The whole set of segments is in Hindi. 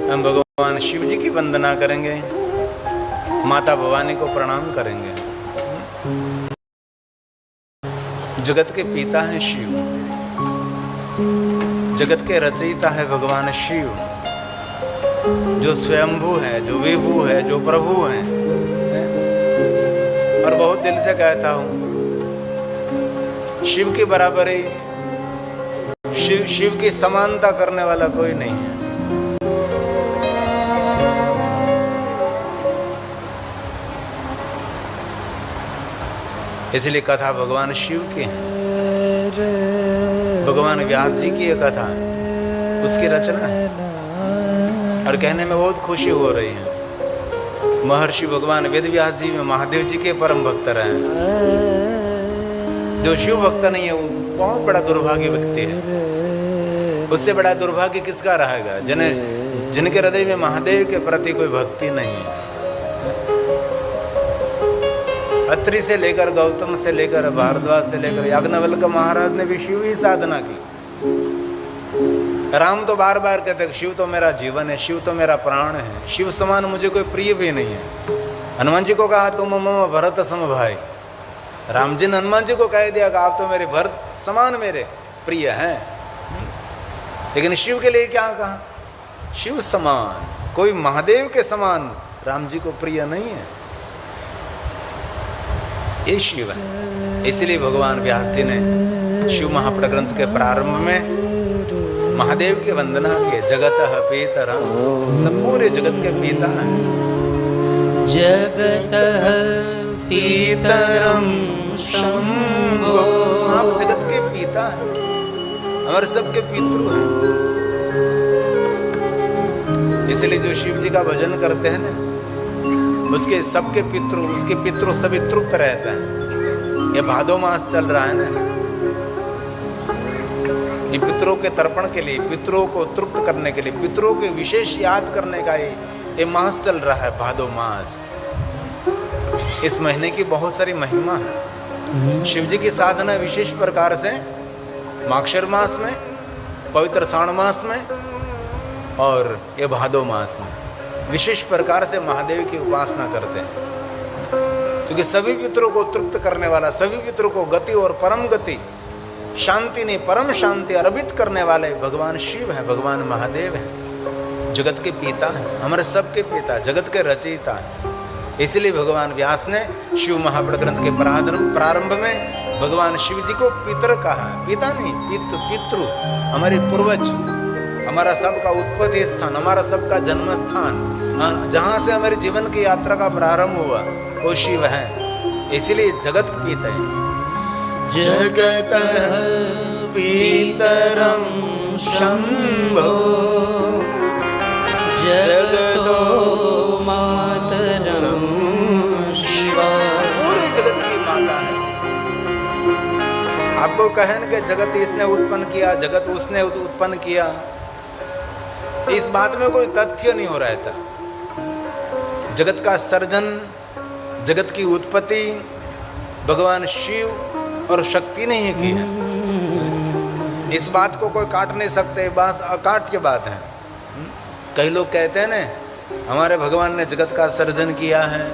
हम भगवान शिव जी की वंदना करेंगे, माता भवानी को प्रणाम करेंगे। जगत के पिता हैं शिव, जगत के रचयिता है भगवान शिव, जो स्वयंभू है, जो विभू है, जो प्रभु है। और बहुत दिल से कहता हूं, शिव की बराबरी, शिव की समानता करने वाला कोई नहीं है। इसलिए कथा भगवान शिव की है, भगवान व्यास जी की ये कथा है, उसकी रचना है। और कहने में बहुत खुशी हो रही है, महर्षि भगवान वेद व्यास जी में महादेव जी के परम भक्त रहे हैं। जो शिव भक्त नहीं है वो बहुत बड़ा दुर्भाग्य व्यक्ति है। उससे बड़ा दुर्भाग्य किसका रहेगा, जिनके हृदय में महादेव के प्रति कोई भक्ति नहीं है। अत्रि से लेकर गौतम से लेकर भारद्वाज से लेकर याज्ञवल्क्य महाराज ने भी शिव ही साधना की। राम तो बार बार कहते शिव तो मेरा जीवन है, शिव तो मेरा प्राण है, शिव समान मुझे कोई प्रिय भी नहीं है। हनुमान जी को कहा तुम मम भरत सम भाई। राम जी ने हनुमान जी को कह दिया कि आप तो मेरे भरत समान मेरे प्रिय हैं। लेकिन शिव के लिए क्या कहा, शिव समान, कोई महादेव के समान राम जी को प्रिय नहीं है। ये शिव है। इसलिए भगवान व्यास जी ने शिव महापट ग्रंथ के प्रारंभ में महादेव की वंदना की। जगत पितरम, सब पूरे जगत के पिता हैं। जगत पितरम शंभो, आप जगत के पिता हैं, हमारे सबके पितृ हैं। इसलिए जो शिव जी का भजन करते हैं ना, उसके सबके पितृ, उसके पितृ सभी तृप्त रहते हैं। ये भादो मास चल रहा है ना, ये पितरों के तर्पण के लिए, पितरों को तृप्त करने के लिए, पितरों के विशेष याद करने का ये मास चल रहा है, भादो मास। इस महीने की बहुत सारी महिमा है। शिव जी की साधना विशेष प्रकार से माक्षर मास में, पवित्र सावन मास में और ये भादो मास में विशेष प्रकार से महादेव की उपासना करते हैं। क्योंकि सभी पितरों को तृप्त करने वाला, सभी पितरों को गति और परम गति, शांति नहीं परम शांति अर्पित करने वाले भगवान शिव हैं, भगवान महादेव हैं। जगत के पिता हैं, हमारे सबके पिता, जगत के रचयिता हैं। इसलिए भगवान व्यास ने शिव महापट ग्रंथ के प्रारंभ में भगवान शिव जी को पितर कहा। पिता नहीं, पितृ, हमारे पूर्वज, हमारा सबका उत्पत्ति स्थान, हमारा सबका जन्म स्थान, जहाँ से हमारे जीवन की यात्रा का प्रारंभ हुआ वो शिव है। इसलिए जगत पिता है। जगत पितरम शंभो, जगतो मातरम शिवा, पूरे जगत की माता है। आपको कहें कि जगत इसने उत्पन्न किया, जगत उसने उत्पन्न किया, इस बात में कोई तथ्य नहीं हो रहा था। जगत का सर्जन, जगत की उत्पत्ति भगवान शिव और शक्ति ने ही की है। इस बात को कोई काट नहीं सकते, बस अकाट्य बात है। कई लोग कहते हैं ना हमारे भगवान ने जगत का सर्जन किया है,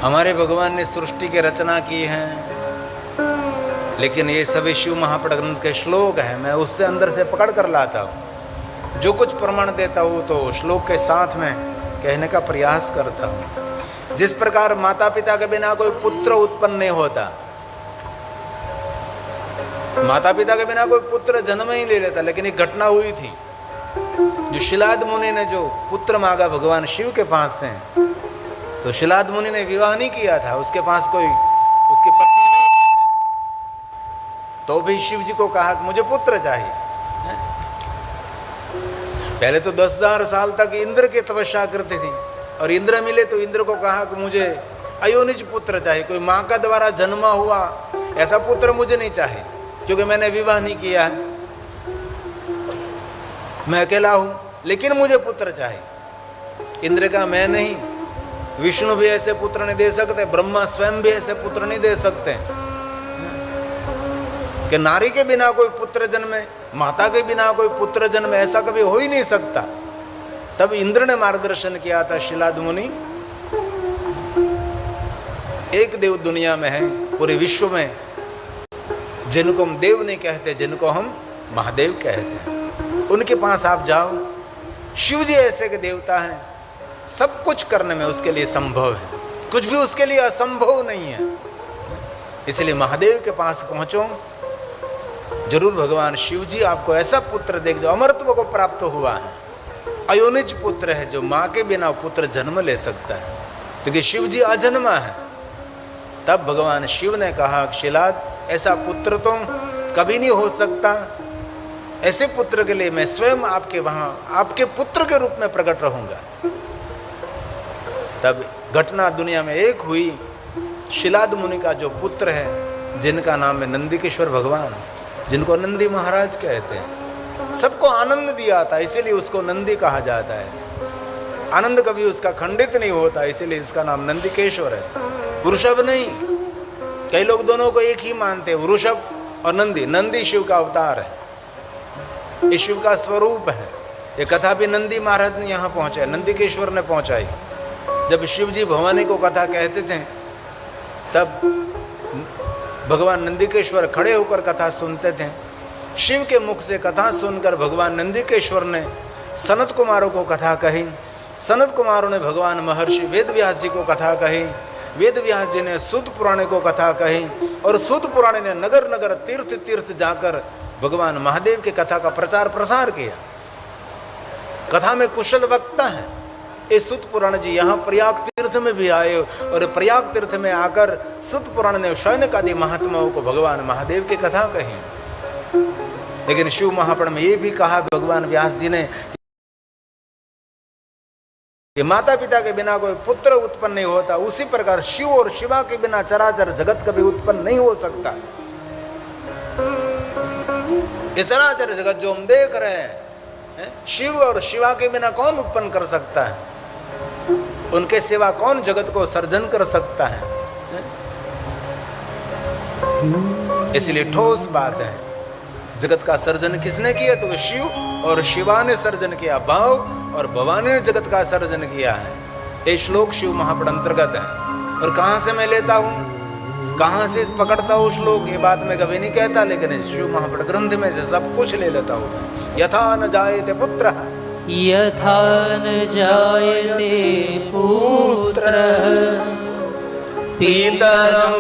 हमारे भगवान ने सृष्टि की रचना की है। लेकिन ये सभी शिव महापट ग्रंथ के श्लोक हैं, मैं उससे अंदर से पकड़ कर लाता हूँ। जो कुछ प्रमाण देता हूँ तो श्लोक के साथ में कहने का प्रयास करता हूँ। जिस प्रकार माता पिता के बिना कोई पुत्र उत्पन्न नहीं होता, माता पिता के बिना कोई पुत्र जन्म ही ले लेता, लेकिन एक घटना हुई थी। जो शिलाद मुनि ने जो पुत्र मांगा भगवान शिव के पास से, तो शिलाद मुनि ने विवाह नहीं किया था, उसके पास कोई उसकी पत्नी नहीं थी, तो भी शिव जी को कहा कि मुझे पुत्र चाहिए। पहले तो 10,000 साल तक इंद्र की तपस्या करती थी, और इंद्र मिले तो इंद्र को कहा कि मुझे अयोनिज पुत्र चाहिए, कोई माँ का द्वारा जन्मा हुआ ऐसा पुत्र मुझे नहीं चाहिए, क्योंकि मैंने विवाह नहीं किया है, मैं अकेला हूं, लेकिन मुझे पुत्र चाहिए। इंद्र का मैं नहीं, विष्णु भी ऐसे पुत्र नहीं दे सकते, ब्रह्मा स्वयं भी ऐसे पुत्र नहीं दे सकते। कि नारी के बिना कोई पुत्र जन्मे, माता के बिना कोई पुत्र जन्मे, ऐसा कभी हो ही नहीं सकता। तब इंद्र ने मार्गदर्शन किया था, शिलाद मुनि एक देव दुनिया में है, पूरे विश्व में, जिनको हम देव नहीं कहते, जिनको हम महादेव कहते हैं, उनके पास आप जाओ। शिव जी ऐसे के देवता हैं, सब कुछ करने में उसके लिए संभव है, कुछ भी उसके लिए असंभव नहीं है। इसलिए महादेव के पास पहुंचो, जरूर भगवान शिव जी आपको ऐसा पुत्र देख जो अमरत्व को प्राप्त हुआ है, अयोनिज पुत्र है, जो माँ के बिना पुत्र जन्म ले सकता है, क्योंकि शिव जी अजन्मा है। तब भगवान शिव ने कहा, शिलाद ऐसा पुत्र तो कभी नहीं हो सकता, ऐसे पुत्र के लिए मैं स्वयं आपके वहां आपके पुत्र के रूप में प्रकट रहूंगा। तब घटना दुनिया में एक हुई, शिलाद मुनि का जो पुत्र है, जिनका नाम है नंदिकेश्वर भगवान, जिनको नंदी महाराज कहते हैं, सबको आनंद दिया था, इसीलिए उसको नंदी कहा जाता है। आनंद कभी उसका खंडित नहीं होता, इसीलिए इसका नाम नंदिकेश्वर है, वृषभ नहीं। कई लोग दोनों को एक ही मानते हैं, वृषभ और नंदी। नंदी शिव का अवतार है, ये शिव का स्वरूप है। ये कथा भी नंदी महाराज ने यहाँ पहुँचाई, नंदिकेश्वर ने पहुँचाई। जब शिव जी भवानी को कथा कहते थे, तब भगवान नंदिकेश्वर खड़े होकर कथा सुनते थे। शिव के मुख से कथा सुनकर भगवान नंदिकेश्वर ने सनत कुमारों को कथा कही, सनत कुमारों ने भगवान महर्षि वेद व्यास जी को कथा कही, वेद व्यास जी ने सूत पुराण को कथा कही, और सूत पुराण ने नगर नगर तीर्थ तीर्थ जाकर भगवान महादेव की कथा का प्रचार प्रसार किया। कथा में कुशल वक्ता है। इस सूत पुराण जी यहाँ प्रयाग तीर्थ में भी आए, और प्रयाग तीर्थ में आकर सूत पुराण ने शौनक आदि महात्माओं को भगवान महादेव की कथा कही। लेकिन शिव महापुराण में ये भी कहा भगवान व्यास जी ने कि माता पिता के बिना कोई पुत्र उत्पन्न नहीं होता, उसी प्रकार शिव और शिवा के बिना चराचर जगत कभी उत्पन्न नहीं हो सकता। ये चराचर जगत जो हम देख रहे हैं, शिव और शिवा के बिना कौन उत्पन्न कर सकता है? उनके सिवा कौन जगत को सर्जन कर सकता है? इसलिए ठोस बात है, जगत का सर्जन किसने किया? तो शिव और शिवा ने सर्जन किया, भाव और भवानी ने जगत का सर्जन किया है। ये श्लोक शिव महापुराण अंतर्गत है। और कहाँ से मैं लेता हूँ, कहाँ से पकड़ता हूँ श्लोक, ये बात मैं कभी नहीं कहता, लेकिन शिव महापुराण ग्रंथ में से सब कुछ ले लेता हूँ। यथा न जायते पुत्र, यथा न जायते पुत्र पितरं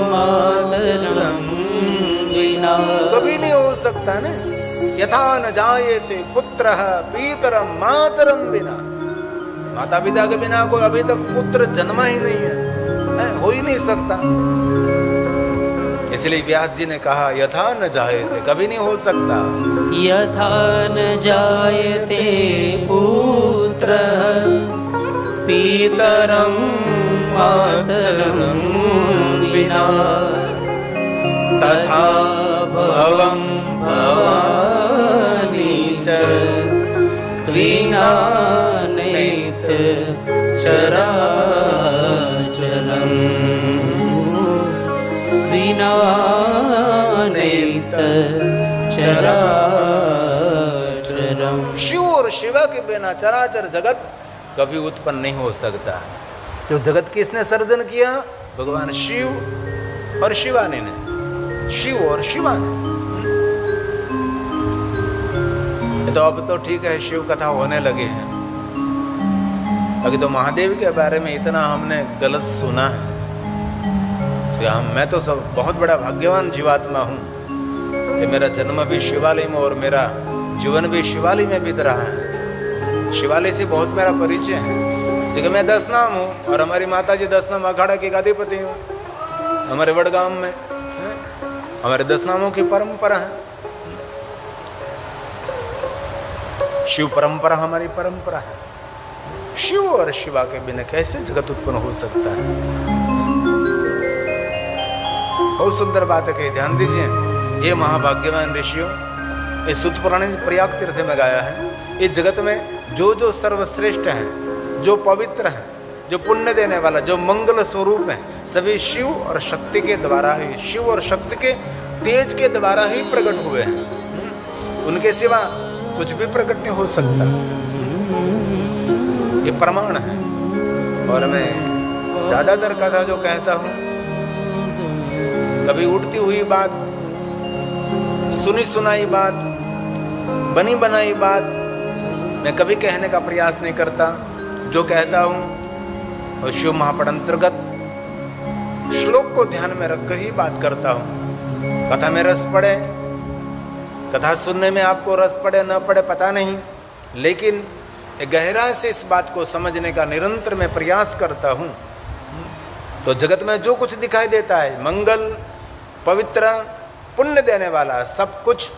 मातरं विना। कभी नहीं हो सकता ना। यथा न जायते पुत्र पितरं मातरं विना, माता पिता के बिना कोई अभी तक पुत्र जन्मा ही नहीं है, हो ही नहीं सकता। इसलिए व्यास जी ने कहा यथा न जायते, कभी नहीं हो सकता। यथा न जायते पुत्र पितरं मातरं विना, तथा भवं भवानी च विना नैत चराचरम्, विना नैत चराचरम्। शिव और शिवा के बिना चराचर जगत कभी उत्पन्न नहीं हो सकता। तो जगत किसने सर्जन किया? भगवान शिव और शिवानी ने, शिव और शिवा ने। तो अब तो ठीक है, शिव कथा होने लगे हैं। अभी तो महादेव के बारे में इतना हमने गलत सुना है। तो मैं तो सब बहुत बड़ा भाग्यवान जीवात्मा हूँ कि मेरा जन्म भी शिवालय में और मेरा जीवन भी शिवालय में बीत रहा है। शिवालय से बहुत मेरा परिचय है, क्योंकि मैं 10 नाम हूँ और हमारी माता जी 10 नाम अखाड़ा की गादीपति हूँ। हमारे वडगांव में हमारे 10 नामों की परंपरा है। शिव परंपरा हमारी परंपरा है। शिव और शिवा के बिना कैसे जगत उत्पन्न हो सकता है? बहुत सुंदर बात है कि ध्यान दीजिए, ये महाभाग्यवान ऋषियों, ये सूत पुराण प्रयाग तीर्थ में गाया है। इस जगत में जो जो सर्वश्रेष्ठ है, जो पवित्र है, जो पुण्य देने वाला, जो मंगल स्वरूप है, सभी शिव और शक्ति के द्वारा ही, शिव और शक्ति के तेज के द्वारा ही प्रकट हुए हैं। उनके सिवा कुछ भी प्रकट नहीं हो सकता, ये प्रमाण है। और मैं ज्यादातर कथा जो कहता हूं, कभी उठती हुई बात, सुनी सुनाई बात, बनी बनाई बात मैं कभी कहने का प्रयास नहीं करता। जो कहता हूं और शिव महापट अंतर्गत श्लोक को ध्यान में रखकर ही बात करता हूं। कथा में रस पड़े, कथा सुनने में आपको रस पड़े न पड़े पता नहीं, लेकिन गहराई से इस बात को समझने का निरंतर मैं प्रयास करता हूं। तो जगत में जो कुछ दिखाई देता है, मंगल, पवित्र, पुण्य देने वाला, सब कुछ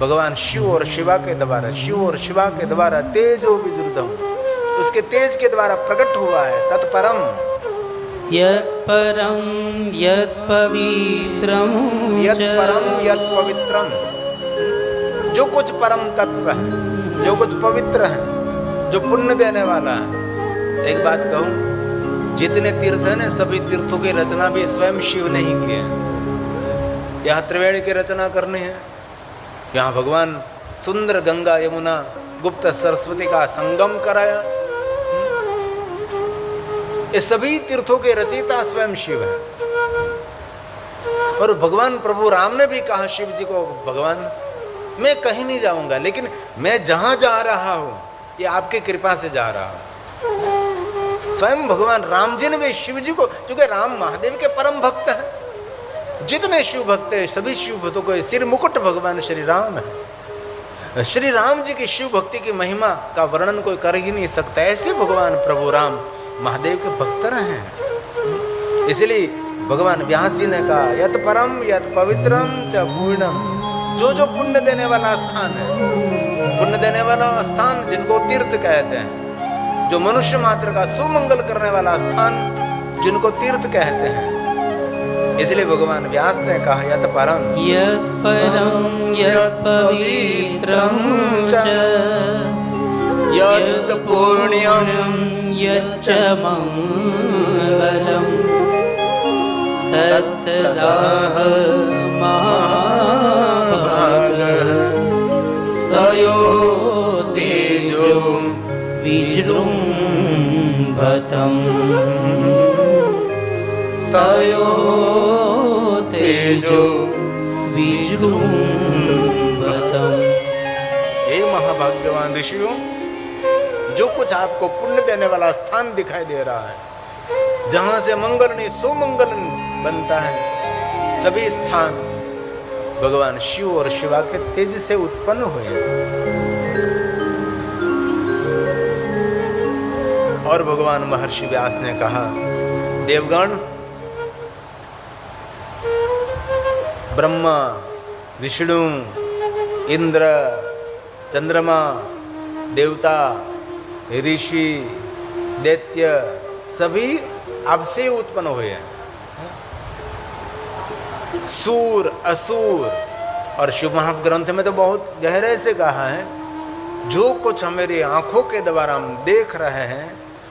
भगवान शिव और शिवा के द्वारा, शिव और शिवा के द्वारा तेजो विजृतम, उसके तेज के द्वारा प्रकट हुआ है। तत्परम यत् परम यत् पवित्रम यत् परम यत् पवित्रम, जो कुछ परम तत्व है, जो कुछ पवित्र है, जो पुण्य देने वाला है। एक बात कहूं, जितने तीर्थ हैं ना, सभी तीर्थों की रचना भी स्वयं शिव ने ही की है। यहाँ त्रिवेणी की रचना करनी है, यहाँ भगवान सुंदर गंगा यमुना गुप्त सरस्वती का संगम कराया। ये सभी तीर्थों के रचयिता स्वयं शिव है। और भगवान प्रभु राम ने भी कहा शिव जी को, भगवान मैं कहीं नहीं जाऊंगा, लेकिन मैं जहां जा रहा हूं ये आपकी कृपा से जा रहा हूं। स्वयं भगवान राम जी ने भी शिव जी को, क्योंकि राम महादेव के परम भक्त हैं, जितने शिव भक्त हैं सभी शिव भक्तों को सिर मुकुट भगवान श्री राम है। श्री राम जी की शिव भक्ति की महिमा का वर्णन कोई कर ही नहीं सकता। ऐसे भगवान प्रभु राम महादेव के भक्त हैं। इसलिए भगवान व्यास जी ने कहा यत परम यत पवित्रम च पूर्णम, जो जो पुण्य देने वाला स्थान है, पुण्य देने वाला स्थान जिनको तीर्थ कहते हैं, जो मनुष्य मात्र का सुमंगल करने वाला स्थान जिनको तीर्थ कहते हैं। इसलिए भगवान व्यास ने कहा यत परम यत् पवित्रम च यत् पुण्यम यच्च मंगलम तत्तदाह महाभाग तयो तेजो विजृंभतम् तयो तेजो विजृंभतम्। हे महाभाग्यवान ऋषियों, जो कुछ आपको पुण्य देने वाला स्थान दिखाई दे रहा है, जहां से मंगल नहीं सुमंगल बनता है, सभी स्थान भगवान शिव और शिवा के तेज से उत्पन्न हुए हैं। और भगवान महर्षि व्यास ने कहा देवगण, ब्रह्मा, विष्णु, इंद्र, चंद्रमा, देवता, ऋषि, दैत्य सभी आपसे उत्पन्न हुए हैं। सूर, असुर, और शिव महाग्रंथ में तो बहुत गहरे से कहा है, जो कुछ हमारी आंखों के द्वारा हम देख रहे हैं,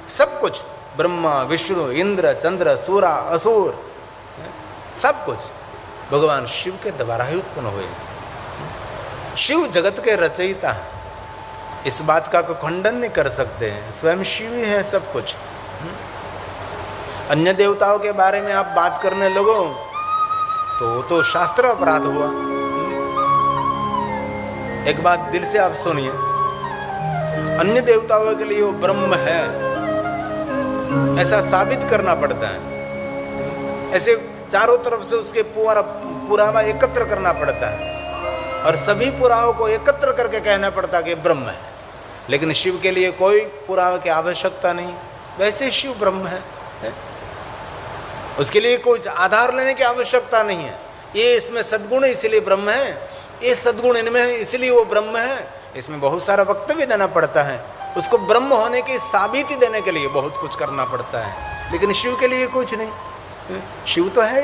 सब कुछ ब्रह्मा, विष्णु, इंद्र, चंद्र, सूरा, असुर, सब कुछ भगवान शिव के द्वारा ही उत्पन्न हुए हैं। शिव जगत के रचयिता हैं, इस बात का कोई खंडन नहीं कर सकते हैं। स्वयं शिव ही है सब कुछ। अन्य देवताओं के बारे में आप बात करने लगो तो शास्त्र अपराध हुआ। एक बात दिल से आप सुनिए, अन्य देवताओं के लिए वो ब्रह्म है ऐसा साबित करना पड़ता है। ऐसे चारों तरफ से उसके पुरावा एकत्र करना पड़ता है और सभी पुरावों को एकत्र करके कहना पड़ता है कि ब्रह्म है। लेकिन शिव के लिए कोई पुरावे की आवश्यकता नहीं, वैसे शिव ब्रह्म है। उसके लिए कुछ आधार लेने की आवश्यकता नहीं है। ये इसमें सद्गुण है इसलिए ब्रह्म है, ये सद्गुण इनमें है इसलिए वो ब्रह्म है। इसमें बहुत सारा वक्तव्य देना पड़ता है, उसको ब्रह्म होने की साबिती देने के लिए बहुत कुछ करना पड़ता है। लेकिन शिव के लिए कुछ नहीं, शिव तो है।